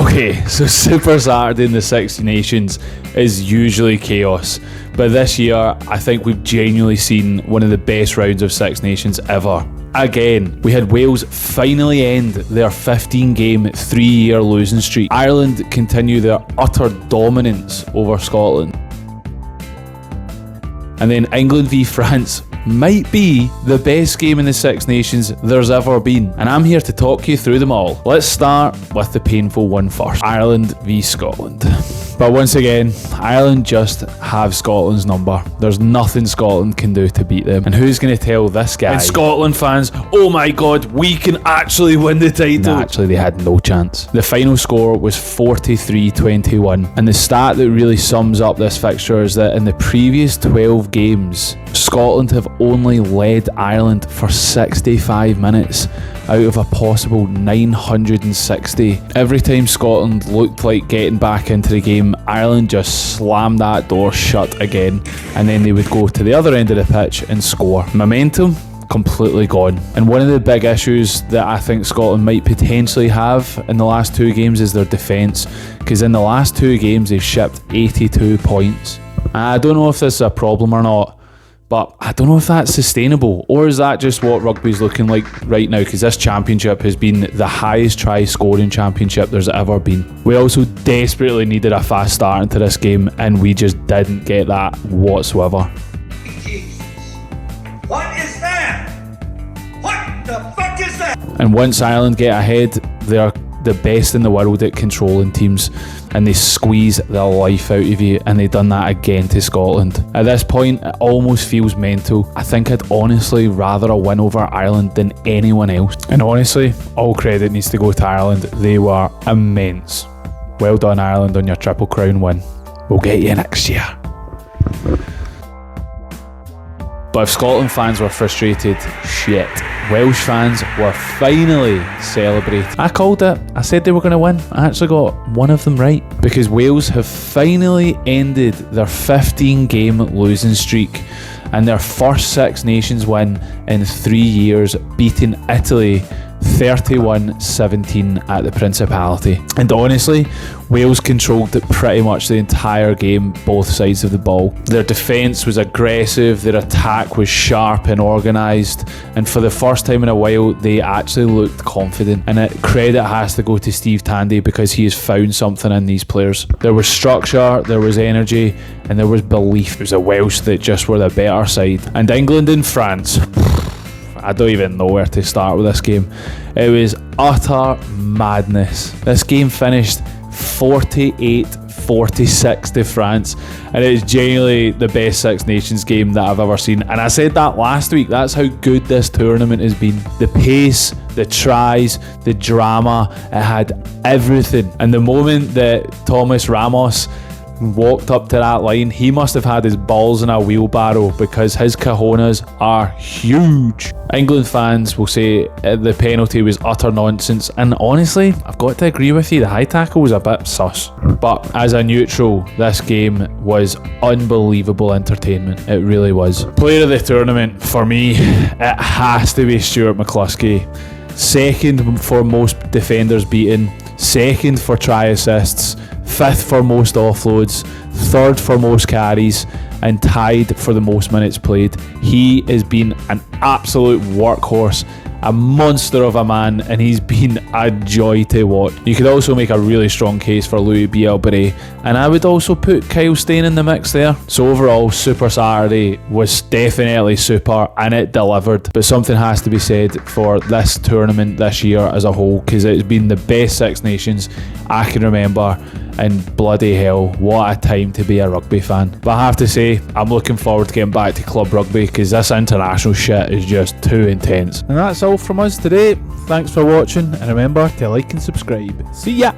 Okay, so Super Saturday in the Six Nations is usually chaos, but this year I think we've genuinely seen one of the best rounds of Six Nations ever. Again, we had Wales finally end their 15-game, 3-year losing streak. Ireland continue their utter dominance over Scotland. And then England v France might be the best game in the Six Nations there's ever been. And I'm here to talk you through them all. Let's start with the painful one first. Ireland v Scotland. But once again, Ireland just have Scotland's number. There's nothing Scotland can do to beat them. And who's going to tell this guy and Scotland fans, oh my god, we can actually win the title? Actually, they had no chance. The final score was 43-21. And the stat that really sums up this fixture is that in the previous 12 games, Scotland have only led Ireland for 65 minutes out of a possible 960. Every time Scotland looked like getting back into the game, Ireland just slammed that door shut again, and then they would go to the other end of the pitch and score. Momentum completely gone. And one of the big issues that I think Scotland might potentially have in the last two games is their defence, because in the last two games they've shipped 82 points. I don't know if this is a problem or not, but I don't know if that's sustainable, or is that just what rugby's looking like right now, because this championship has been the highest try scoring championship there's ever been. We also desperately needed a fast start into this game, and we just didn't get that whatsoever. Jesus. What is that? What the fuck is that? And once Ireland get ahead, they're the best in the world at controlling teams, and they squeeze the life out of you, and they done that again to Scotland. At this point, it almost feels mental. I think I'd honestly rather a win over Ireland than anyone else. And honestly, all credit needs to go to Ireland. They were immense. Well done, Ireland, on your Triple Crown win. We'll get you next year. But if Scotland fans were frustrated, shit. Welsh fans were finally celebrating. I called it. I said they were going to win. I actually got one of them right. Because Wales have finally ended their 15-game losing streak and their first Six Nations win in 3 years, beating Italy 31-17 at the Principality. And honestly, Wales controlled pretty much the entire game, both sides of the ball. Their defence was aggressive, their attack was sharp and organised, and for the first time in a while they actually looked confident. And credit has to go to Steve Tandy, because he has found something in these players. There was structure, there was energy, and there was belief. It was the Welsh that just were the better side. And England and France, I don't even know where to start with this game. It was utter madness. This game finished 48-46 to France, and it is genuinely the best Six Nations game that I've ever seen. And I said that last week, that's how good this tournament has been. The pace, the tries, the drama, it had everything. And the moment that Thomas Ramos walked up to that line, he must have had his balls in a wheelbarrow, because his cojones are huge. England fans will say the penalty was utter nonsense, and honestly, I've got to agree with you, the high tackle was a bit sus. But as a neutral, this game was unbelievable entertainment. It really was. Player of the tournament, for me, it has to be Stuart McCluskey. Second for most defenders beaten, second for try assists, fifth for most offloads, third for most carries, and tied for the most minutes played. He has been an absolute workhorse, a monster of a man, and he's been a joy to watch. You could also make a really strong case for Louis Bielbarré, and I would also put Kyle Steyn in the mix there. So overall, Super Saturday was definitely super, and it delivered. But something has to be said for this tournament this year as a whole, because it's been the best Six Nations I can remember, and bloody hell, what a time to be a rugby fan. But I have to say, I'm looking forward to getting back to club rugby, because this international shit is just too intense. And that's all from us today. Thanks for watching, and remember to like and subscribe. See ya!